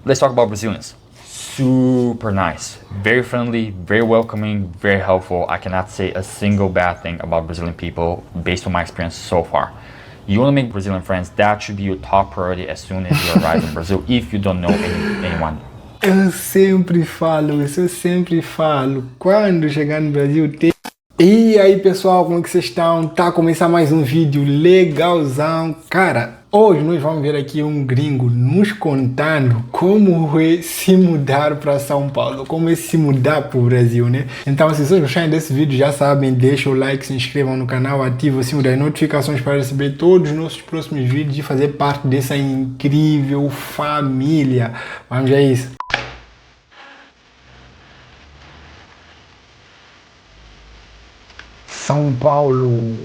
Let's talk about Brazilians. Super nice, very friendly, very welcoming, very helpful. I cannot say a single bad thing about Brazilian people based on my experience so far. You want to make Brazilian friends, that should be your top priority as soon as you arrive in Brazil, if you don't know anyone. Eu sempre falo isso, eu sempre falo. Quando chegar no Brasil, tem... E aí pessoal, como que vocês estão? Tá a começar mais um vídeo legalzão. Cara, hoje nós vamos ver aqui um gringo nos contando como é se mudar para São Paulo, como é se mudar para o Brasil, né? Então, se vocês gostarem desse vídeo, já sabem, deixa o like, se inscrevam no canal, ativem o sino das notificações para receber todos os nossos próximos vídeos e fazer parte dessa incrível família. Vamos a isso. São Paulo.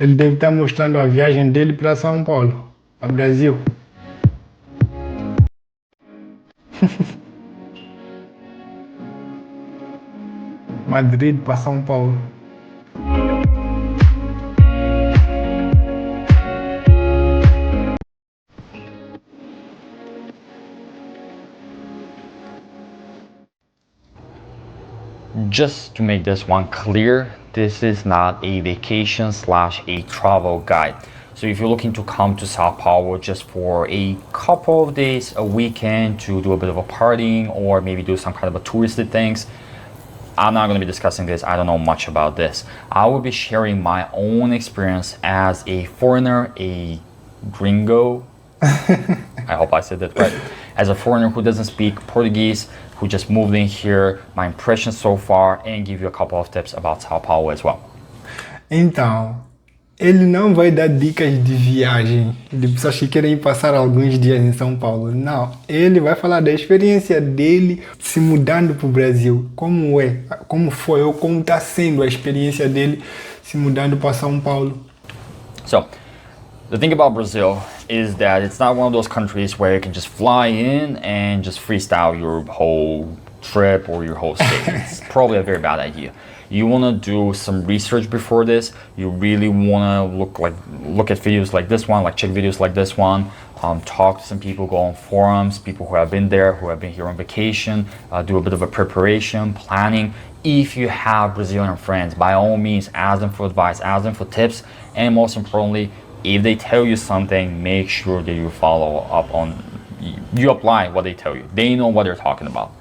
Ele deve estar mostrando a viagem dele para São Paulo, para Brasil. Madrid para São Paulo. Just to make this one clear, this is not a vacation / a travel guide. So if you're looking to come to Sao Paulo just for a couple of days, a weekend to do a bit of a partying or maybe do some kind of a touristy things, I'm not going to be discussing this. I don't know much about this. I will be sharing my own experience as a foreigner, a gringo. I hope I said that right. As a foreigner who doesn't speak Portuguese, who just moved in here, my impressions so far, and give you a couple of tips about Sao Paulo as well. Então, ele não vai dar dicas de viagem, de pessoas que querem passar alguns dias em São Paulo. Não, ele vai falar da experiência dele se mudando para o Brasil. Como é, como foi ou como está sendo a experiência dele se mudando para São Paulo. So, the thing about Brazil is that it's not one of those countries where you can just fly in and just freestyle your whole trip or your whole stay. It's probably a very bad idea. You want to do some research before this. You really want to look at videos like this one, like check videos like this one, talk to some people, go on forums, people who have been there, who have been here on vacation, do a bit of a preparation, planning. If you have Brazilian friends, by all means, ask them for advice, ask them for tips, and most importantly, if they tell you something, make sure that you follow up on, you apply what they tell you. They know what they're talking about.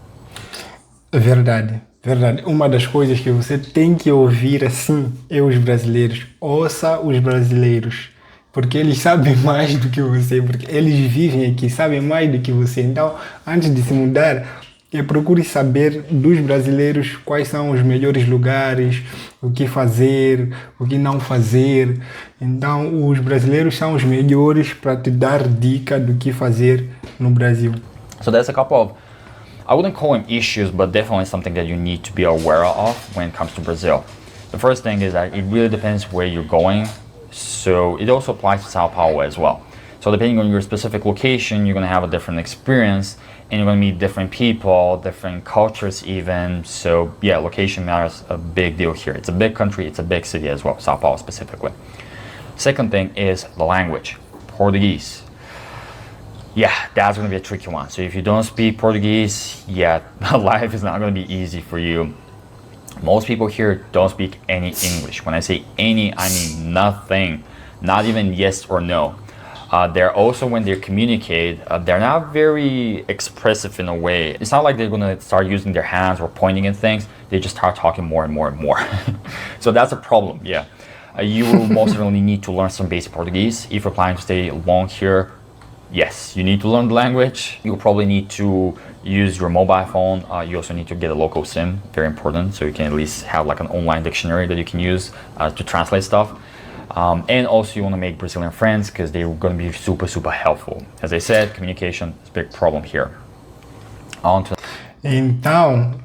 Verdade, verdade. Uma das coisas que você tem que ouvir assim é os brasileiros. Ouça os brasileiros, porque eles sabem mais do que você, porque eles vivem aqui, sabem mais do que você. Então, antes de se mudar, procure saber dos brasileiros quais são os melhores lugares, o que fazer, o que não fazer. Então, os brasileiros são os melhores para te dar dica do que fazer no Brasil. So there's a couple of, I wouldn't call them issues, but definitely something that you need to be aware of when it comes to Brazil. The first thing is that it really depends where you're going. So it also applies to Sao Paulo as well. So depending on your specific location, you're going to have a different experience and you're going to meet different people, different cultures even. So yeah, location matters a big deal here. It's a big country, it's a big city as well, Sao Paulo specifically. Second thing is the language, Portuguese. Yeah, that's going to be a tricky one. So if you don't speak Portuguese, yeah, life is not going to be easy for you. Most people here don't speak any English. When I say any, I mean nothing, not even yes or no. They're also, when they communicate, they're not very expressive in a way. It's not like they're going to start using their hands or pointing at things. They just start talking more and more and more. So that's a problem, yeah. You will most certainly need to learn some basic Portuguese. If you're planning to stay long here, yes, you need to learn the language. You'll probably need to use your mobile phone. You also need to get a local SIM, very important, so you can at least have like an online dictionary that you can use to translate stuff. And also you want to make Brazilian friends because they're going to be super helpful. As I said, communication is a big problem here. On to... Então,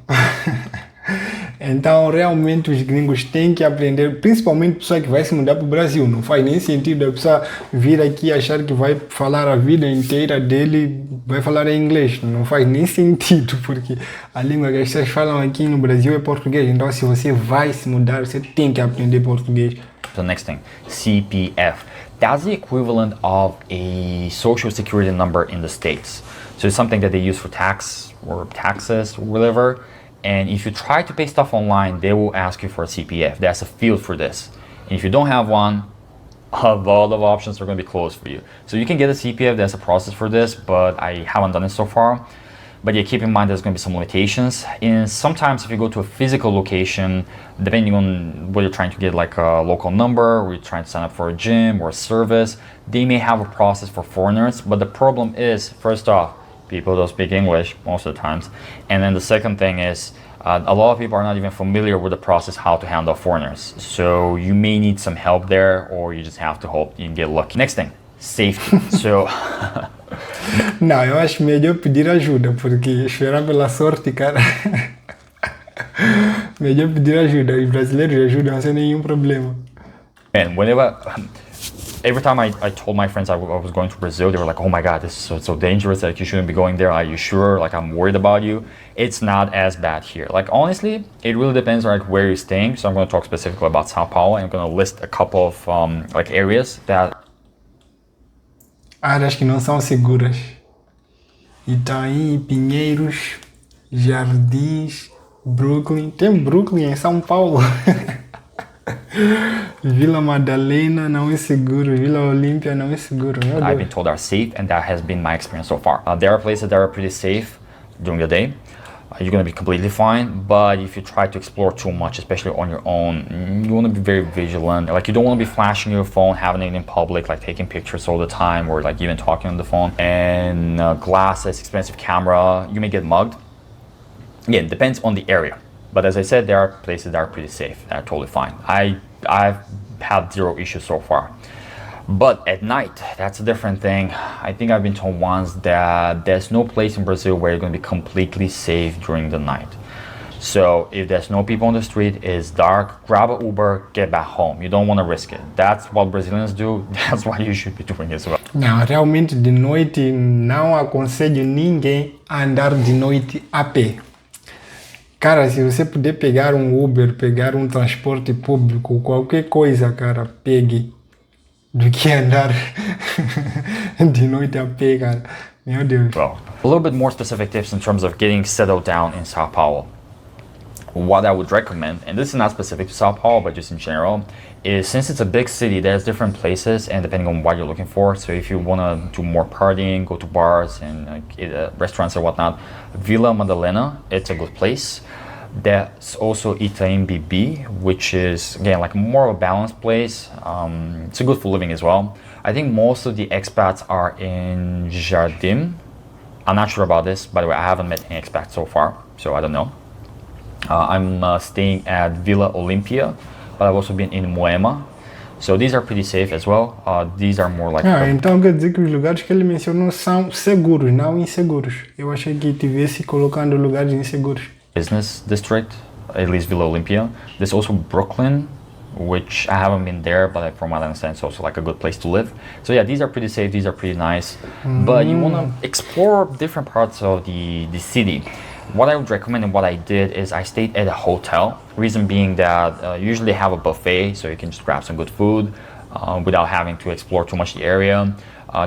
Então, realmente, os gringos têm que aprender, principalmente a pessoa que vai se mudar para o Brasil. Não faz nem sentido a pessoa vir aqui e achar que vai falar a vida inteira dele, vai falar em inglês. Não faz nem sentido, porque a língua que as pessoas falam aqui no Brasil é português. Então, se você vai se mudar, você tem que aprender português. The next thing, CPF. That's the equivalent of a social security number in the States. So it's something that they use for taxes or whatever. And if you try to pay stuff online, they will ask you for a CPF. That's a field for this. And if you don't have one, a lot of options are going to be closed for you. So you can get a CPF, there's a process for this, but I haven't done it so far. But yeah, keep in mind there's going to be some limitations. And sometimes if you go to a physical location, depending on what you're trying to get, like a local number, or you're trying to sign up for a gym or a service, they may have a process for foreigners. But the problem is, first off, people don't speak English most of the times. And then the second thing is, a lot of people are not even familiar with the process, how to handle foreigners. So you may need some help there, or you just have to hope you can get lucky. Next thing, safety. So... Não, eu acho melhor pedir ajuda, porque esperar pela sorte, cara. Melhor pedir ajuda. Os brasileiros ajudam sem nenhum problema. And every time I told my friends I was going to Brazil, they were like, oh my God, this is so dangerous, like you shouldn't be going there. Are you sure? Like, I'm worried about you. It's not as bad here. Like, honestly, it really depends on like where you're staying. So I'm going to talk specifically about São Paulo. I'm going to list a couple of like areas that... Áreas que não são seguras. Itaim, Pinheiros, Jardins, Brooklyn. Tem Brooklyn em São Paulo. Vila Madalena não é seguro. Vila Olímpia não é seguro. I've been told are safe, and that has been my experience so far. There are places that are pretty safe during the day. You're going to be completely fine, but if you try to explore too much, especially on your own, you want to be very vigilant. Like, you don't want to be flashing your phone, having it in public, like taking pictures all the time, or like even talking on the phone. And glasses, expensive camera, you may get mugged. Again, it depends on the area. But as I said, there are places that are pretty safe, that are totally fine. I've had zero issues so far. But at night, that's a different thing. I think I've been told once that there's no place in Brazil where you're going to be completely safe during the night. So if there's no people on the street, it's dark, grab an Uber, get back home. You don't want to risk it. That's what Brazilians do. That's what you should be doing as well. Não, realmente de noite não aconselho ninguém a andar de noite a pé. Cara, se você puder pegar um Uber, pegar um transporte público, qualquer coisa, cara, pegue. Do que andar de noite a pé, cara. Meu Deus. Well, a little bit more specific tips in terms of getting settled down in São Paulo. What I would recommend, and this is not specific to São Paulo, but just in general, is since it's a big city, there's different places, and depending on what you're looking for. So if you want to do more partying, go to bars and restaurants or whatnot, Vila Madalena, it's a good place. There's also Itaim Bibi, which is, again, like more of a balanced place. It's a good for living as well. I think most of the expats are in Jardim. I'm not sure about this. By the way, I haven't met any expats so far, so I don't know. I'm staying at Vila Olímpia, but I've also been in Moema. So these are pretty safe as well. These are more like... então quer dizer que os lugares que ele mencionou são seguros, não inseguros. Eu achei que tivesse colocando lugares inseguros. Business district, at least Vila Olímpia. There's also Brooklyn, which I haven't been there, but from what I understand, it's also like a good place to live. So yeah, these are pretty safe, these are pretty nice. But you want to explore different parts of the city. What I would recommend and what I did is I stayed at a hotel. Reason being that usually they have a buffet, so you can just grab some good food without having to explore too much the area.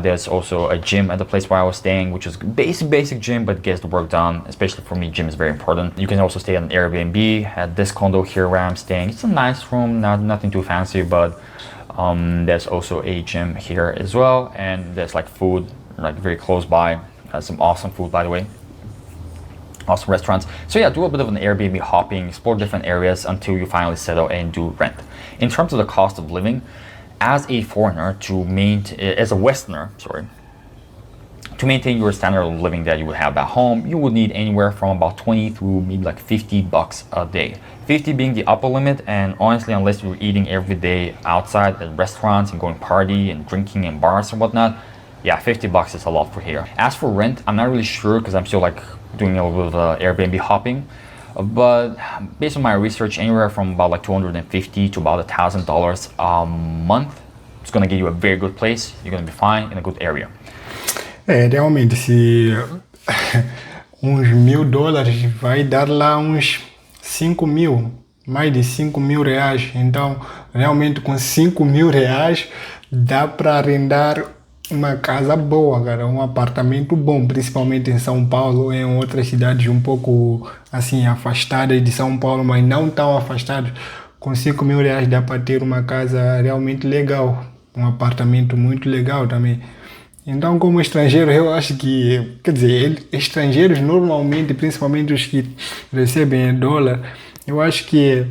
There's also a gym at the place where I was staying, which is basic gym, but gets the work done. Especially for me, gym is very important. You can also stay at an Airbnb at this condo here where I'm staying. It's a nice room, nothing too fancy, but there's also a gym here as well. And there's like food, like very close by. Some awesome food, by the way. Awesome restaurants. So yeah, do a bit of an Airbnb hopping, explore different areas until you finally settle and do rent. In terms of the cost of living, as a foreigner, as a Westerner, to maintain your standard of living that you would have at home, you would need anywhere from about 20 to maybe like $50 a day. 50 being the upper limit, and honestly, unless you're eating every day outside at restaurants and going party and drinking in bars and whatnot, yeah, $50 is a lot for here. As for rent, I'm not really sure because I'm still like doing a little bit of Airbnb hopping. But based on my research, anywhere from about like $250 to about $1,000 a month, it's gonna get you a very good place. You're gonna be fine in a good area. Realmente, se uns $1.000 vai dar lá uns 5 mil, mais de 5 mil reais. Então, realmente com 5 mil reais dá para arrendar uma casa boa, cara, um apartamento bom, principalmente em São Paulo ou em outras cidades um pouco assim afastadas de São Paulo, mas não tão afastadas. Com 5 mil reais dá para ter uma casa realmente legal, um apartamento muito legal também. Então, como estrangeiro, eu acho que, quer dizer, estrangeiros normalmente, principalmente os que recebem em dólar, eu acho que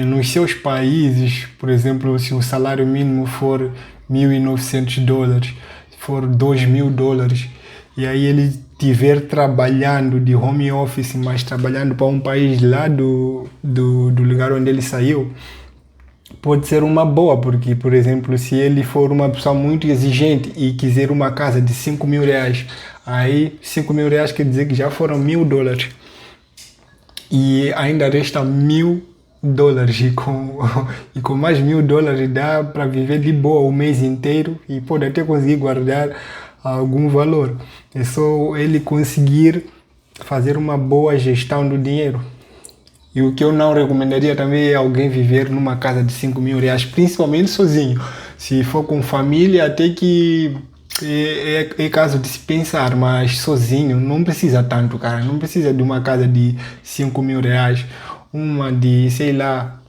nos seus países, por exemplo, se o salário mínimo for $1.900, for $2.000, e aí ele estiver trabalhando de home office, mas trabalhando para um país lá do lugar onde ele saiu, pode ser uma boa, porque, por exemplo, se ele for uma pessoa muito exigente e quiser uma casa de 5 mil reais, aí 5 mil reais quer dizer que já foram $1.000 e ainda resta $1.000 e com mais $1.000 dá para viver de boa o mês inteiro e pode até conseguir guardar algum valor. É só ele conseguir fazer uma boa gestão do dinheiro. E o que eu não recomendaria também é alguém viver numa casa de 5 mil reais, principalmente sozinho. Se for com família, até que é caso de se pensar, mas sozinho não precisa tanto, cara. Não precisa de uma casa de 5 mil reais, uma de, sei lá,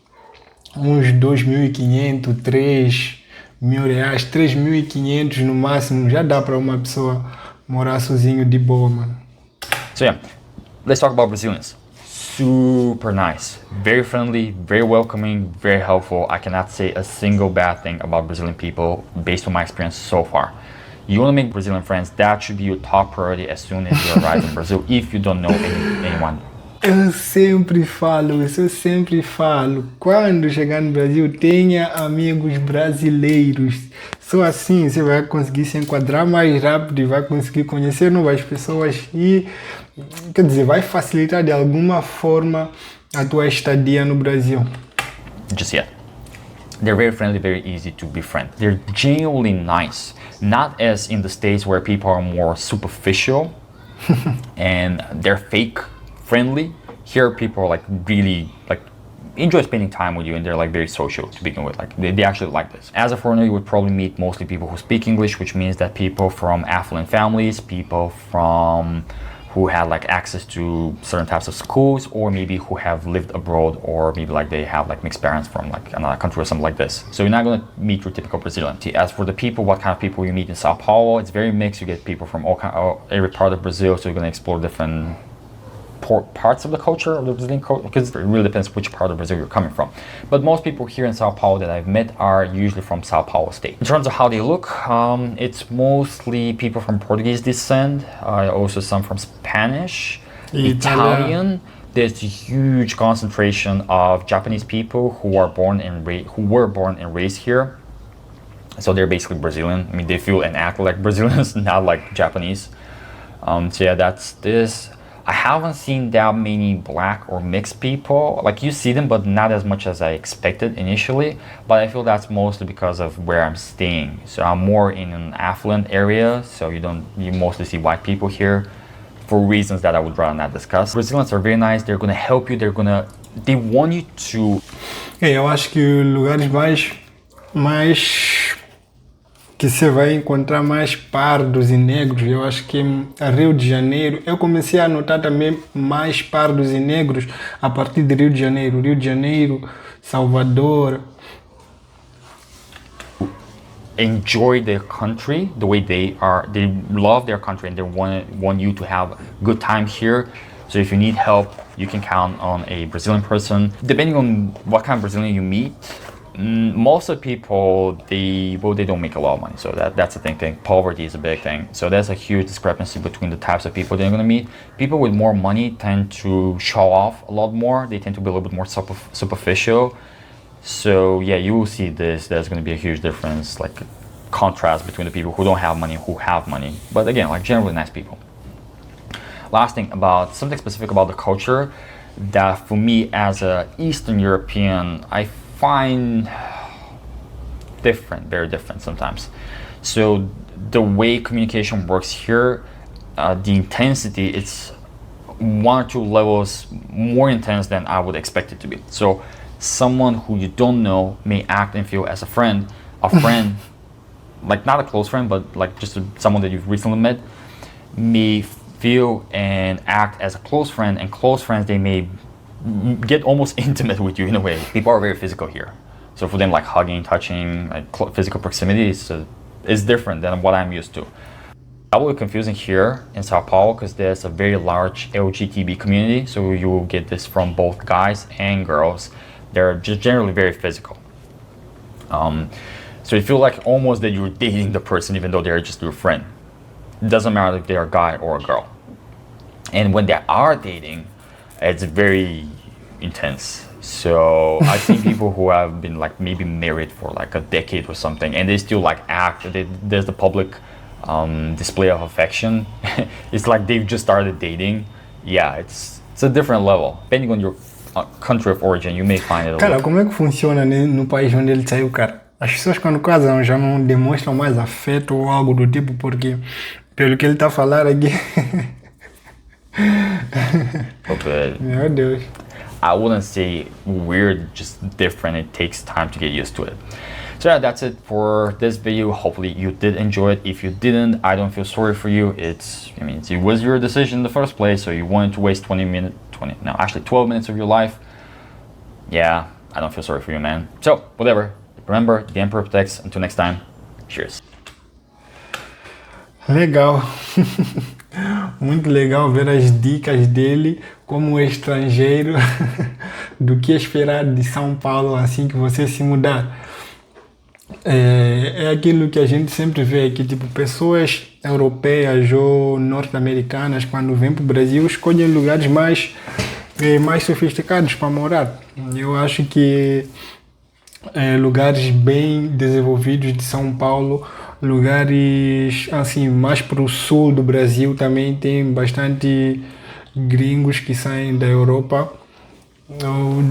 uns 2.500, 3 mil reais, 3.500 no máximo, já dá para uma pessoa morar sozinho de boa, mano. So yeah, let's talk about Brazilians. Super nice, very friendly, very welcoming, very helpful. I cannot say a single bad thing about Brazilian people based on my experience so far. You want to make Brazilian friends, that should be your top priority as soon as you arrive in Brazil, if you don't know anyone. Eu sempre falo isso, eu sempre falo. Quando chegar no Brasil, tenha amigos brasileiros. Só assim você vai conseguir se enquadrar mais rápido e vai conseguir conhecer novas pessoas e, quer dizer, vai facilitar de alguma forma a tua estadia no Brasil. Just yet. They're very friendly, very easy to befriend. They're genuinely nice. Not as in the States where people are more superficial and they're fake friendly. Here people are like really like enjoy spending time with you and they're like very social to begin with. Like they actually like this. As a foreigner, you would probably meet mostly people who speak English, which means that people from affluent families, people from who had like access to certain types of schools, or maybe who have lived abroad, or maybe like they have like mixed parents from like another country or something like this. So you're not gonna meet your typical Brazilian. As for the people, what kind of people you meet in São Paulo, it's very mixed. You get people from every part of Brazil, so you're gonna explore different parts of the culture of the Brazilian culture, because it really depends which part of Brazil you're coming from. But most people here in Sao Paulo that I've met are usually from Sao Paulo state. In terms of how they look, it's mostly people from Portuguese descent, also some from Spanish, Italian. There's a huge concentration of Japanese people who were born and raised here. So they're basically Brazilian. I mean, they feel and act like Brazilians, not like Japanese. So yeah, that's this. I haven't seen that many black or mixed people. Like you see them, but not as much as I expected initially. But I feel that's mostly because of where I'm staying. So I'm more in an affluent area, so you mostly see white people here for reasons that I would rather not discuss. Brazilians are very nice. They're gonna help you. They want you to. Eu acho que lugares mais que você vai encontrar mais pardos e negros, eu acho que Rio de Janeiro, eu comecei a notar também mais pardos e negros a partir de Rio de Janeiro, Salvador. Enjoy their country the way they love their country and they want you to have a good time here. So if you need help, you can count on a Brazilian person. Depending on what kind of Brazilian you meet, most of the people, they don't make a lot of money. So that's the thing. Poverty is a big thing. So there's a huge discrepancy between the types of people they're going to meet. People with more money tend to show off a lot more. They tend to be a little bit more superficial. So yeah, you will see this. There's going to be a huge difference, like contrast between the people who don't have money and who have money. But again, like generally nice people. Last thing about something specific about the culture. that for me as a Eastern European, I find different, very different sometimes. So the way communication works here, the intensity, it's 1 or 2 levels more intense than I would expect it to be. So someone who you don't know may act and feel as a friend, like not a close friend, but like just someone that you've recently met, may feel and act as a close friend, and close friends, they may get almost intimate with you in a way. People are very physical here. So for them, like hugging, touching, like physical proximity is different than what I'm used to. That will be confusing here in Sao Paulo because there's a very large LGTB community. So you will get this from both guys and girls. They're just generally very physical. So you feel like almost that you're dating the person even though they're just your friend. It doesn't matter if they're a guy or a girl. And when they are dating, it's very intense. So I've seen people who have been like maybe married for like a decade or something, and they still like act. There's the public display of affection. It's like they've just started dating. Yeah, it's a different level. Depending on your country of origin, you may find it a Cara, little. como é que funciona no país onde ele saiu, cara? As pessoas quando casam já não demonstram mais afeto ou algo do tipo, porque pelo que ele tá falando aqui... But Meu Deus. I wouldn't say weird, just different. It takes time to get used to it. So yeah, that's it for this video. Hopefully you did enjoy it. If you didn't, I don't feel sorry for you. It was your decision in the first place, so you wanted to waste 12 minutes of your life. Yeah, I don't feel sorry for you, man. So whatever, remember, the emperor protects. Until next time, cheers. Legal. Muito legal ver as dicas dele como estrangeiro do que esperar de São Paulo assim que você se mudar. É aquilo que a gente sempre vê aqui, tipo, pessoas europeias ou norte-americanas quando vêm para o Brasil escolhem lugares mais sofisticados para morar. Eu acho que lugares bem desenvolvidos de São Paulo, lugares assim mais para o sul do Brasil também tem bastante gringos que saem da Europa ou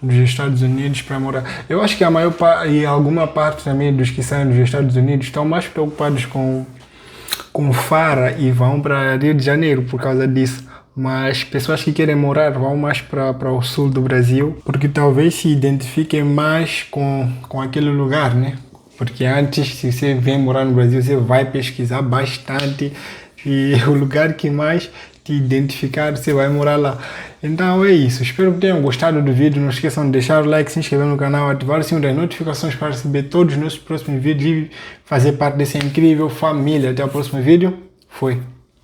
dos Estados Unidos para morar. Eu acho que a maior parte e alguma parte também dos que saem dos Estados Unidos estão mais preocupados com Fara e vão para Rio de Janeiro por causa disso. Mas pessoas que querem morar vão mais para o sul do Brasil porque talvez se identifiquem mais com aquele lugar, né? Porque antes, se você vem morar no Brasil, você vai pesquisar bastante e o lugar que mais te identificar, você vai morar lá. Então é isso. Espero que tenham gostado do vídeo. Não esqueçam de deixar o like, se inscrever no canal, ativar o sininho das notificações para receber todos os nossos próximos vídeos e fazer parte dessa incrível família. Até o próximo vídeo. Fui!